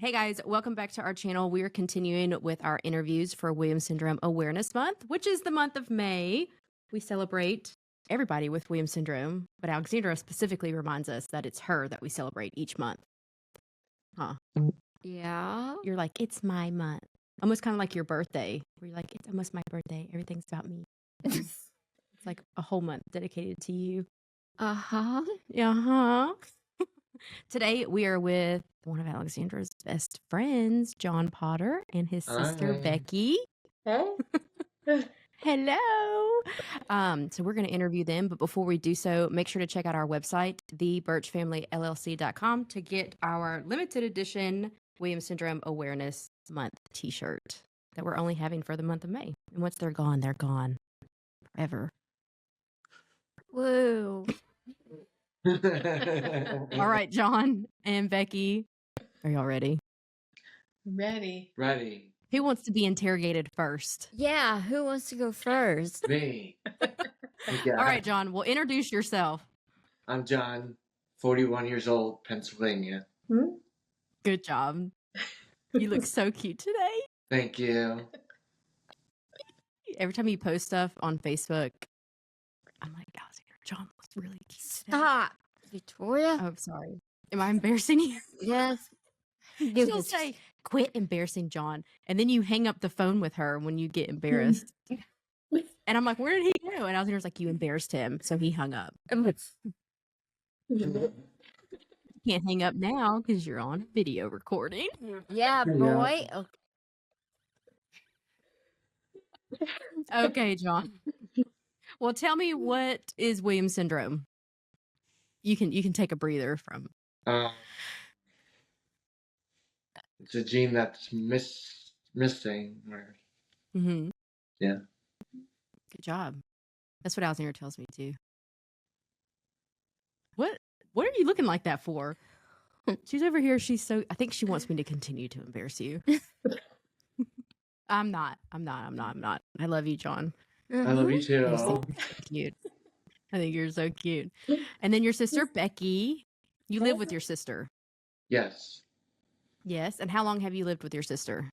Hey guys, welcome back to our channel. We are continuing with our interviews for Williams Syndrome Awareness Month, which is the month of May. We celebrate everybody with Williams Syndrome, but Alexandra specifically reminds us that it's her that we celebrate each month. Huh? Yeah. You're like, it's my month. Almost kind of like your birthday, where you're like, it's almost my birthday. Everything's about me. It's like a whole month dedicated to you. Uh-huh. Uh-huh. Today, we are with one of Alexandra's best friends, John Potter, and his sister, Hi. Becky. Hey. Hello. So we're going to interview them, but before we do so, make sure to check out our website, thebirchfamilyllc.com, to get our limited edition Williams Syndrome Awareness Month t-shirt that we're only having for the month of May. And once they're gone forever. Woo. All right, John and Becky, are y'all ready? Ready. Ready. Who wants to be interrogated first? Yeah, who wants to go first? Me. All right, John, well, introduce yourself. I'm John, 41 years old, Pennsylvania. Good job. You look so cute today. Thank you. Every time you post stuff on Facebook, I'm like, John looks really cute today. Stop, Victoria. Oh, sorry. Am I embarrassing you? Yes. She'll say, quit embarrassing John. And then you hang up the phone with her when you get embarrassed. And I'm like, where did he go? And Alexander's like, you embarrassed him. So he hung up. You can't hang up now because you're on video recording. Yeah, boy. Okay, John. Well, tell me, what is Williams syndrome? You can take a breather from. It's a gene that's missing. Mm-hmm. Yeah. Good job. That's what Alexander tells me too. What are you looking like that for? She's over here. I think she wants me to continue to embarrass you. I'm not. I love you, John. I love you too. You're so cute. I think you're so cute. And then your sister, Becky. You live with your sister. Yes. Yes. And how long have you lived with your sister?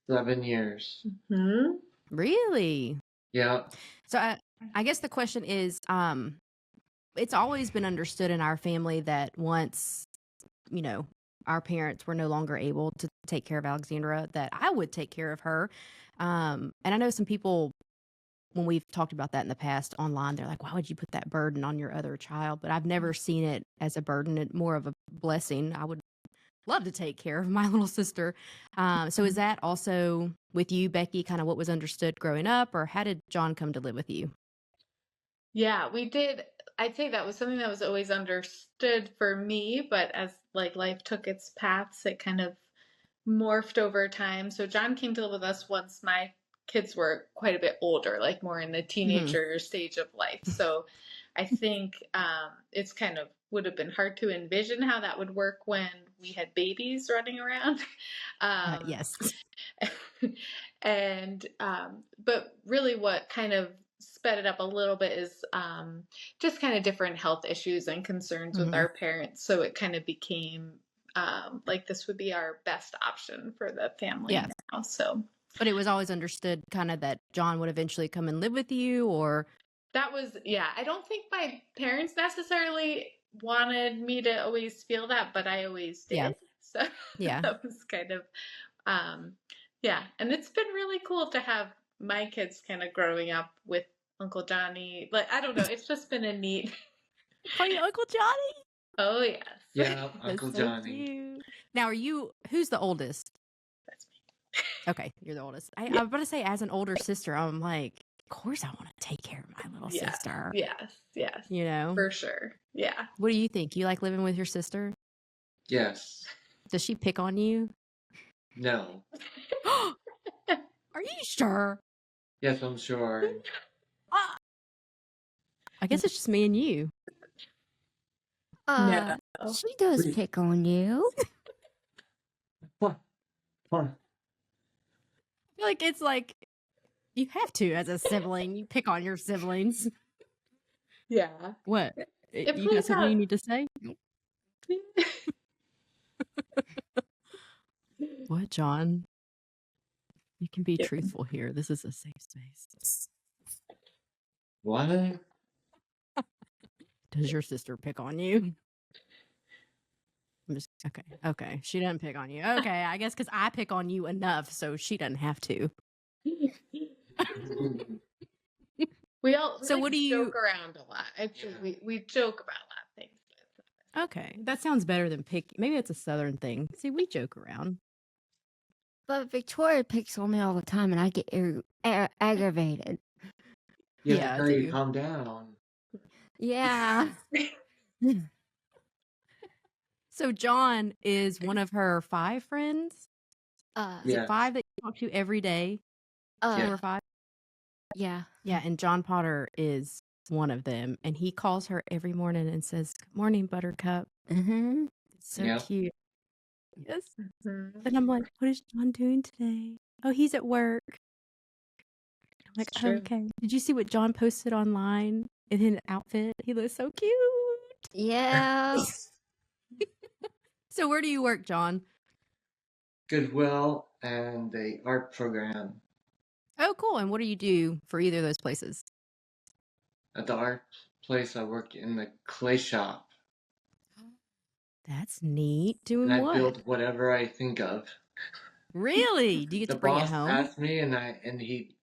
7 years. Mm-hmm. Really? Yeah. So I guess the question is, it's always been understood in our family that once, our parents were no longer able to take care of Alexandra, that I would take care of her. And I know some people, when we've talked about that in the past online, they're like, why would you put that burden on your other child? But I've never seen it as a burden, it's more of a blessing. I would love to take care of my little sister. So is that also with you, Becky, kind of what was understood growing up, or how did John come to live with you? Yeah, we did. I'd say that was something that was always understood for me, but as life took its paths, it kind of morphed over time. So John came to live with us once my kids were quite a bit older, like more in the teenager stage of life. So I think it's kind of would have been hard to envision how that would work when we had babies running around. Yes. And but really what kind of sped it up a little bit is just kind of different health issues and concerns with our parents. So it kind of became like this would be our best option for the family now. So, but it was always understood kind of that John would eventually come and live with you, or that was, I don't think my parents necessarily wanted me to always feel that, but I always did. Yeah. So that was kind of, and it's been really cool to have my kids kind of growing up with Uncle Johnny. Like, I don't know, it's just been a neat. Call you Uncle Johnny? Oh, yes. Yeah, Uncle Johnny. Cute. Now, who's the oldest? That's me. Okay, you're the oldest. I was about to say, as an older sister, I'm like, of course I want to take care of my little sister. Yes. For sure. Yeah. What do you think? You like living with your sister? Yes. Does she pick on you? No. Are you sure? Yes, I'm sure. I guess it's just me and you. No. She does pick on you. What? I feel like it's like you have to as a sibling. You pick on your siblings. Yeah. What? You got something you need to say? What, John? You can be Yeah. truthful here. This is a safe space. What? Does your sister pick on you? I'm just okay. She doesn't pick on you. Okay, I guess because I pick on you enough, so she doesn't have to. We all So like what do you? joke around a lot. We joke about a lot of things. Okay, that sounds better than pick. Maybe it's a Southern thing. See, we joke around. But Victoria picks on me all the time, and I get aggravated. You Yeah, I have to do. calm down. Yeah. So John is one of her 5 friends. Is Yes. it 5 that you talk to every day? 4 Yeah. or 5? Yeah. Yeah, and John Potter is one of them, and he calls her every morning and says, "Good morning, Buttercup." Mm-hmm. It's so Yeah. cute. Yes. Mhm. And I'm like, "What is John doing today?" "Oh, he's at work." I'm like, It's "Oh, true. okay." Did you see what John posted online in his outfit? He looks so cute. Yeah. So where do you work, John? Goodwill and the art program. Oh, cool. And what do you do for either of those places? At the art place, I work in the clay shop. That's neat. Doing And I what? build whatever I think of. Really? Do you get The to bring it boss home? asks me, and he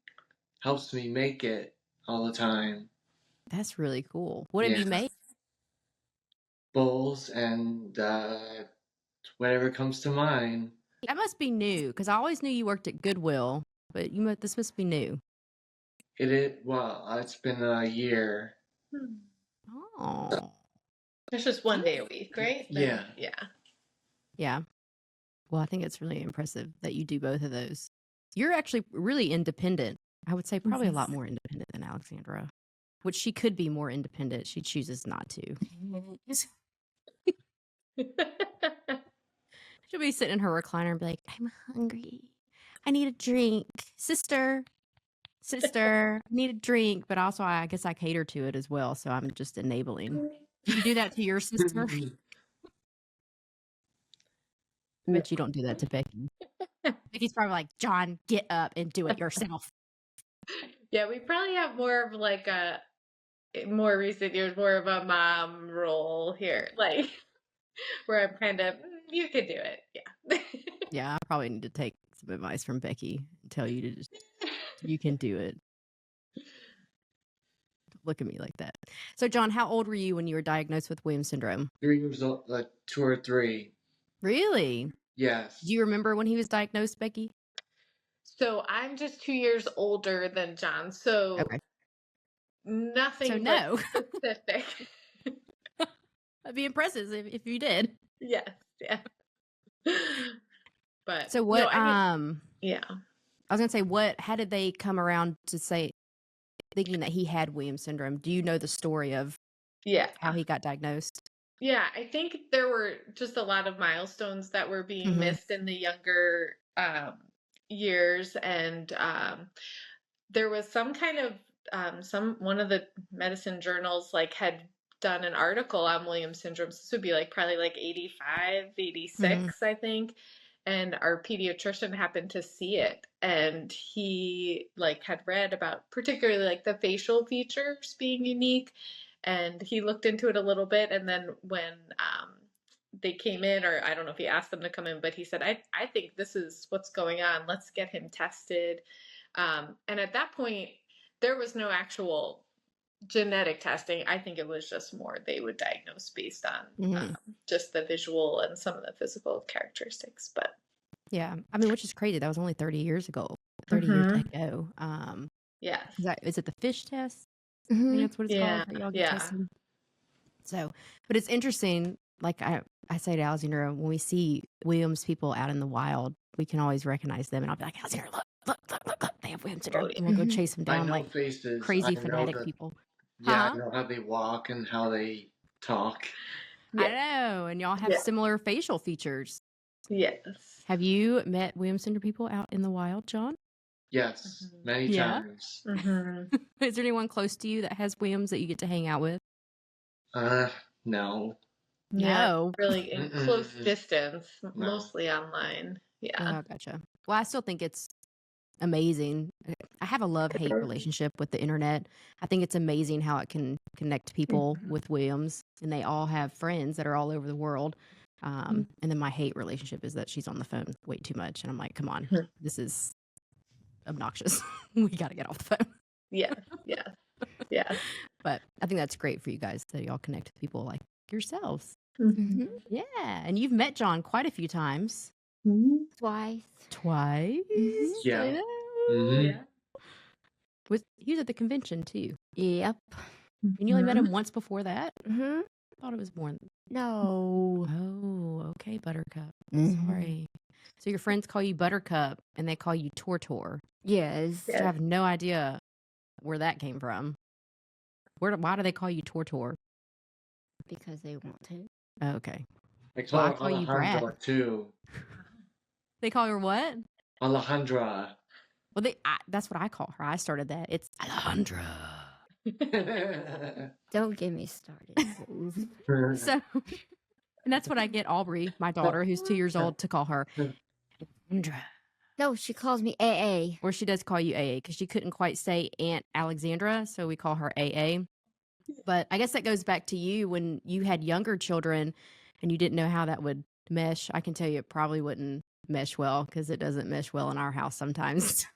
helps me make it all the time. That's really cool. What have Yeah. you made? Bowls and whatever comes to mind. That must be new because I always knew you worked at Goodwill, but this must be new. It is, well, it's been a year. Hmm. Oh, It's just one day a week, right? Yeah. Yeah. yeah. Well, I think it's really impressive that you do both of those. You're actually really independent. I would say probably a lot more independent than Alexandra, which she could be more independent. She chooses not to. She'll be sitting in her recliner and be like, "I'm hungry. I need a drink. Sister, I need a drink." But also, I guess I cater to it as well. So I'm just enabling. Do you do that to your sister? I bet you don't do that to Becky. Becky's probably like, "John, get up and do it yourself." Yeah, we probably have more of like a more recent years, more of a mom role here, like where I'm kind of you could do it, yeah. Yeah, I probably need to take some advice from Becky and tell you to just, you can do it. Don't look at me like that. So, John, how old were you when you were diagnosed with Williams syndrome? 3 years old, like 2 or 3. Really? Yes. Do you remember when he was diagnosed, Becky? So I'm just 2 years older than John, so Okay. nothing So, but no. specific. That'd be impressive if you did. Yes, yeah. But So, what, no, I mean, yeah. I was going to say, how did they come around to say, thinking that he had Williams syndrome? Do you know the story of Yeah. how he got diagnosed? Yeah, I think there were just a lot of milestones that were being missed in the younger years, and there was some kind of one of the medicine journals like had done an article on Williams syndrome. So this would be like probably like 85, 86, I think. And our pediatrician happened to see it, and he like had read about particularly like the facial features being unique, and he looked into it a little bit. And then when they came in, or I don't know if he asked them to come in, but he said, I think this is what's going on. Let's get him tested. And at that point, there was no actual genetic testing. I think it was just more they would diagnose based on just the visual and some of the physical characteristics. But yeah, I mean, which is crazy. That was only 30 years ago. 30 years ago. yeah, Is it the fish test? I think that's what it's yeah, called that y'all get yeah. tested. So, but it's interesting. Like I say to Alexandra, when we see Williams people out in the wild, we can always recognize them, and I'll be like, "Alexandra, look, they have Williams syndrome," and we'll go chase them I down know like faces. crazy I know fanatic people. Yeah, I know how they walk and how they talk. I know, and y'all have similar facial features. Yes. Have you met Williams syndrome people out in the wild, John? Yes, many times. Is there anyone close to you that has Williams that you get to hang out with? No. Yeah, No. really in close distance, mostly online. Yeah. Oh, gotcha. Well, I still think it's amazing. I have a love-hate relationship with the internet. I think it's amazing how it can connect people with Williams, and they all have friends that are all over the world. And then my hate relationship is that she's on the phone way too much, and I'm like, come on, this is obnoxious. We got to get off the phone. Yeah. Yeah. Yeah. But I think that's great for you guys that y'all connect with people like yourselves. Mhm. Yeah, and you've met John quite a few times. Twice. Twice. Yeah. I know. Mhm. He was at the convention too. Yep. And you only met him once before that? Mm-hmm. I thought it was more. No. Oh, okay, Buttercup. Mhm. Sorry. So your friends call you Buttercup and they call you Tortor. Yes. I have no idea where that came from. Why do they call you Tortor? Because they want to. Oh, okay. I Well, I call call her you Alejandra Brad. too. They call her what? Alejandra. Well, that's what I call her. I started that. It's Alejandra. Don't get me started, please. So, and that's what I get Aubrey, my daughter, who's 2 years old, to call her Alejandra. No, she calls me AA. Or she does call you AA because she couldn't quite say Aunt Alexandra, so we call her AA. But I guess that goes back to you when you had younger children and you didn't know how that would mesh. I can tell you it probably wouldn't mesh well because it doesn't mesh well in our house sometimes.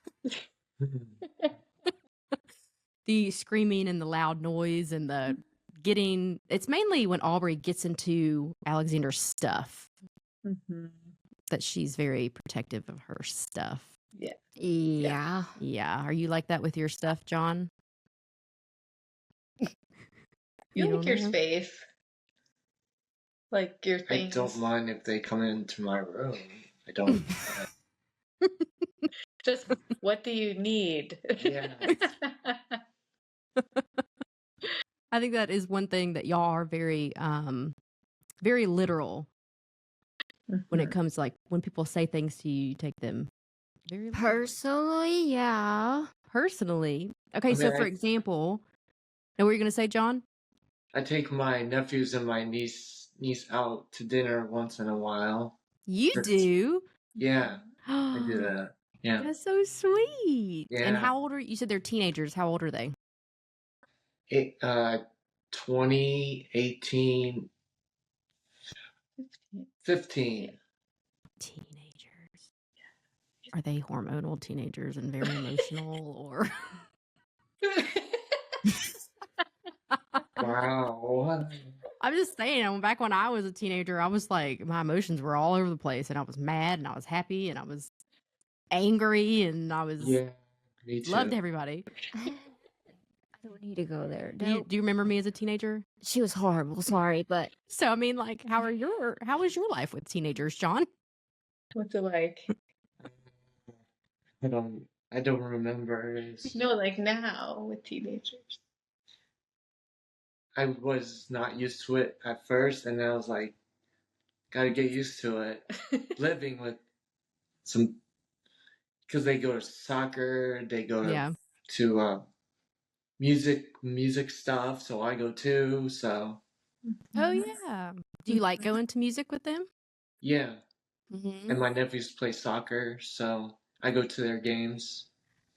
The screaming and the loud noise and the it's mainly when Aubrey gets into Alexander's stuff that she's very protective of her stuff. Yeah. Yeah. Yeah. Are you like that with your stuff, John? You like don't your know? space. Like your I things. don't mind if they come into my room. I don't. Just what do you need? Yeah. I think that is one thing that y'all are very, very literal when it comes like when people say things to you, you take them very literally. Personally, yeah. Personally. Okay, I so mean, for example, now what were you going to say, John? I take my nephews and my niece out to dinner once in a while. You do? Yeah, I do that. Yeah. That's so sweet. And Yeah. how old are you? said they're teenagers. How old are they? 20, 18, 15. Teenagers. Are they hormonal teenagers and very emotional or? Wow. I'm just saying, back when I was a teenager, I was like, my emotions were all over the place, and I was mad, and I was happy, and I was angry, and I was Yeah, me too. loved everybody. I don't need to go there. Do No. you remember me as a teenager? She was horrible. Sorry, but So I mean, like, how was your life with teenagers, John? What's it like? I don't remember. No, like now with teenagers. I was not used to it at first, and then I was like, gotta get used to it. Living with some, because they go to soccer, they go to music stuff, so I go too. So Oh yeah. Do you like going to music with them? yeah, Mm-hmm. and my nephews play soccer, so I go to their games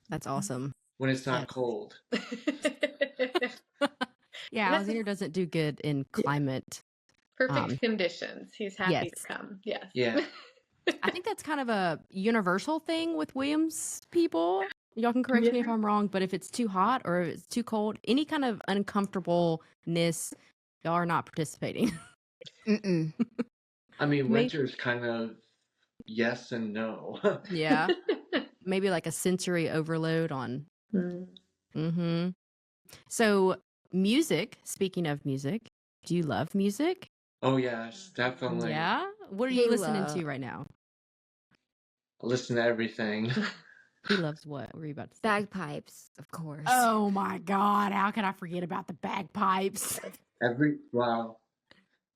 That's awesome. when it's not cold. Yeah, Alexander doesn't do good in climate. Perfect conditions. He's happy yes. to come. Yes. Yeah. I think that's kind of a universal thing with Williams people. Y'all can correct me if I'm wrong, but if it's too hot or if it's too cold, any kind of uncomfortableness, y'all are not participating. mm-mm. I mean, winter's kind of yes and no. Yeah. Maybe like a sensory overload on. Mm-hmm. So music, speaking of music, do you love music? Oh yes, definitely. Yeah? What are you listening to right now? I listen to everything. He loves what? What were you about to say? Bagpipes, of course. Oh my God. How can I forget about the bagpipes? Wow.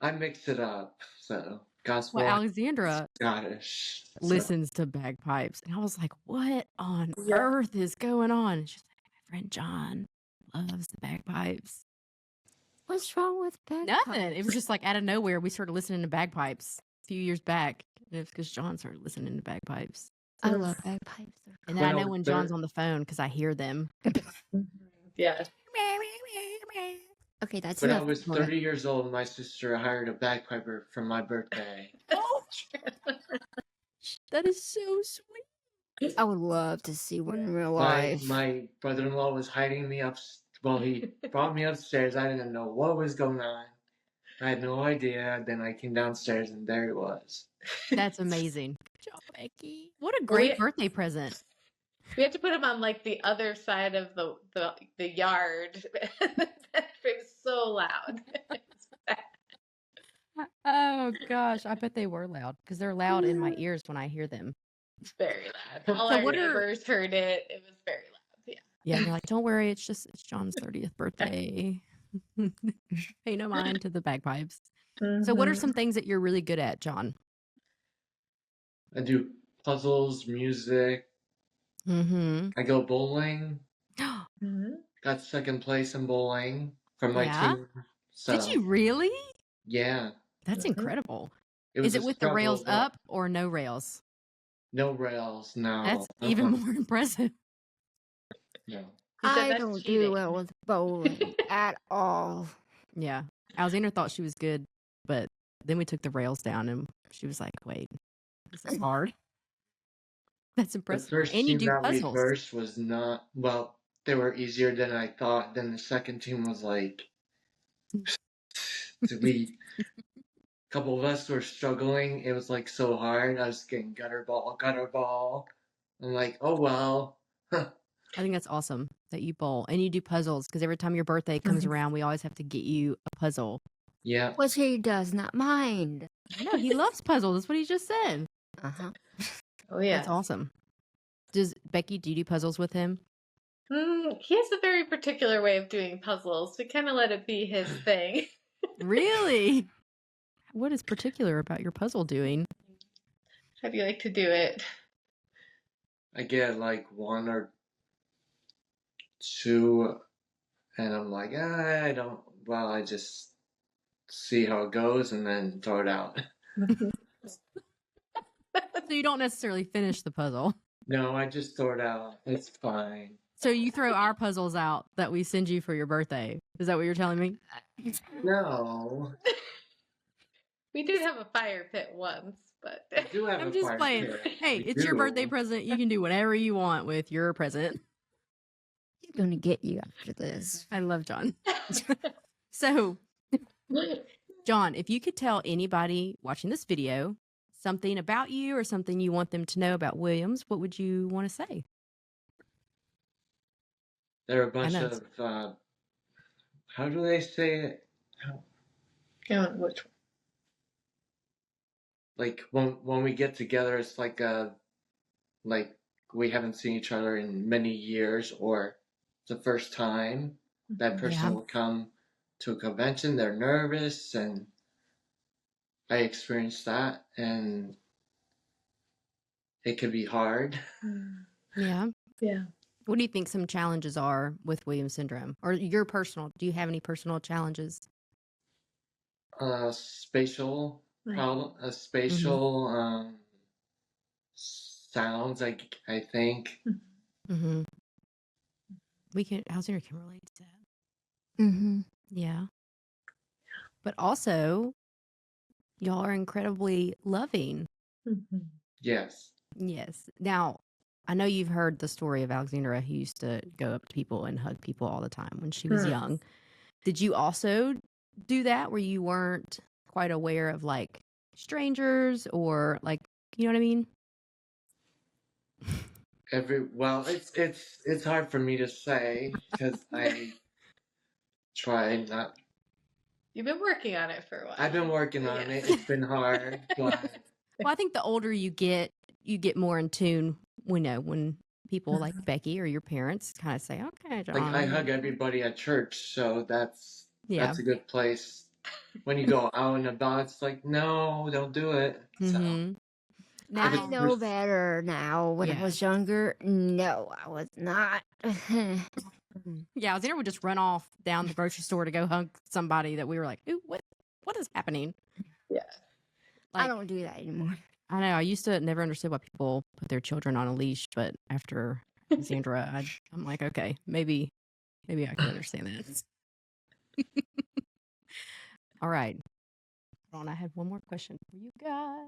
I mix it up. So gospel, Well, Alexandra Scottish. listens to bagpipes. And I was like, what on earth is going on? And she's like, my friend John loves the bagpipes. What's wrong with bagpipes? Nothing. It was just like out of nowhere, we started listening to bagpipes a few years back. It's because John started listening to bagpipes. I love bagpipes. And then I know Well, when they're- John's on the phone because I hear them. Yeah. Okay, that's When I enough. was Victoria. 30 years old, my sister hired a bagpiper for my birthday. Oh, that is so sweet. I would love to see one in real My, life. my brother-in-law was hiding me up. Well, he brought me upstairs. I didn't know what was going on. I had no idea. Then I came downstairs, and there he was. That's amazing. Good job, Becky. What a Well, great we- birthday present. We had to put him on like the other side of the yard. It was so loud. Oh gosh, I bet they were loud because they're loud in my ears when I hear them. It's very loud. All So our what are- neighbors heard it. It was very loud. Yeah. Yeah, they're like, don't worry, it's John's 30th birthday. Pay no mind to the bagpipes. So what are some things that you're really good at, John? I do puzzles, music. Mm-hmm. I go bowling. Mhm. Got second place in bowling for my Yeah? team. So, Did you really? Yeah. That's Mhm. incredible. It was Is it a with the rails struggle, but up or no rails? No rails. No. That's even more impressive. No. He said I that's don't cheating. do well with bowling at all. Yeah. Alexander thought she was good, but then we took the rails down and she was like, wait, this is hard. That's The impressive. first And you team do that we puzzles. versed was not, well, they were easier than I thought. Then the second team was like, a couple of us were struggling. It was like so hard. I was getting gutter ball. I'm like, oh well. I think that's awesome that you bowl and you do puzzles because every time your birthday comes around, we always have to get you a puzzle. Yeah. Which he does not mind. No, he loves puzzles. That's what he just said. Uh-huh. Oh yeah. That's awesome. Do you do puzzles with him? He has a very particular way of doing puzzles. We kind of let it be his thing. Really? What is particular about your puzzle doing? How do you like to do it? I get like one or two, and I'm like, I don't. Well, I just see how it goes and then throw it out. So you don't necessarily finish the puzzle. No, I just throw it out. It's fine. So you throw our puzzles out that we send you for your birthday. Is that what you're telling me? No. We did have a fire pit once, but I do have I'm a just fire playing. pit. Hey, We it's your do. birthday present. You can do whatever you want with your present. He's going to get you after this. I love John. So, John, if you could tell anybody watching this video something about you or something you want them to know about Williams, what would you want to say? There are a bunch know. of, how do they say it? Which Like when we get together, it's like like we haven't seen each other in many years, or it's the first time that person Yeah. will come to a convention. They're nervous, and I experienced that, and it could be hard. Yeah. Yeah. What do you think some challenges are with Williams syndrome, or do you have any personal challenges? Spatial problem, spatial sounds. I think. Mm-hmm. Alexander can relate to that. Mm-hmm. Yeah. But also, y'all are incredibly loving. Yes. Yes. Now, I know you've heard the story of Alexandra, who used to go up to people and hug people all the time when she was young. Did you also do that where you weren't quite aware of like strangers or like, you know what I mean? Well, it's hard for me to say because I try not. You've been working on it for a while. I've been working on Yes. it. It's been hard, but Well, I think the older you get more in tune. We know when people like Becky or your parents kind of say, "Okay, John." like I hug everybody at church, so that's Yeah. a good place. When you go out and about, it's like, no, don't do it. So Mhm. I Now, know better now. When Yeah. I was younger, no, I was not. yeah, Alexander would just run off down the grocery store to go hug somebody that we were like, "Ooh, what is happening?" Yeah. I Like, don't do that anymore. I know. I used to never understood why people put their children on a leash, but after Sandra, I'm like, okay, maybe I can understand that. All right. Hold on, I have one more question for you guys.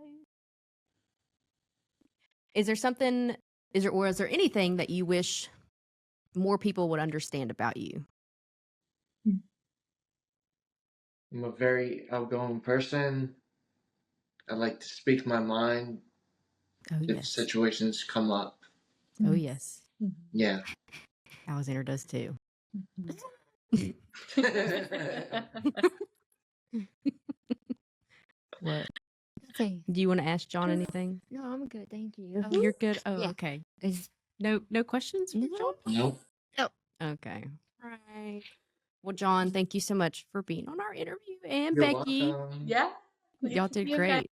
Is there anything that you wish more people would understand about you? I'm a very outgoing person. I like to speak my mind if situations come up. Oh, yes. Yeah. Alexander does too. What? Nothing. Do you want to ask John anything? No, I'm good. Thank you. Oh, you're good. Oh, Yeah. okay. It's- No questions for John? Nope. Okay. All right. Well, John, thank you so much for being on our interview, and You're Becky. welcome. Yeah. Y'all did great.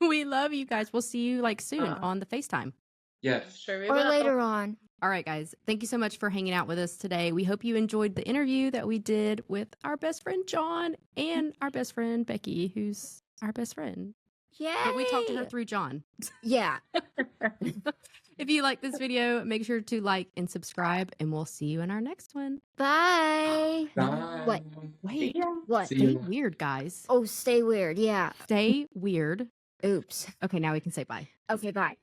We love you guys. We'll see you soon on the FaceTime. Yes. Sure we or will. later on. All right, guys. Thank you so much for hanging out with us today. We hope you enjoyed the interview that we did with our best friend, John, and our best friend, Becky, who's our best friend. Yeah. But we talked to her through John. Yeah. If you like this video, make sure to like and subscribe, and we'll see you in our next one. Bye. Bye. What? Wait. What? See Stay you. weird, guys. Oh, stay weird. Yeah. Stay weird. Oops. Okay, now we can say bye. Okay, bye.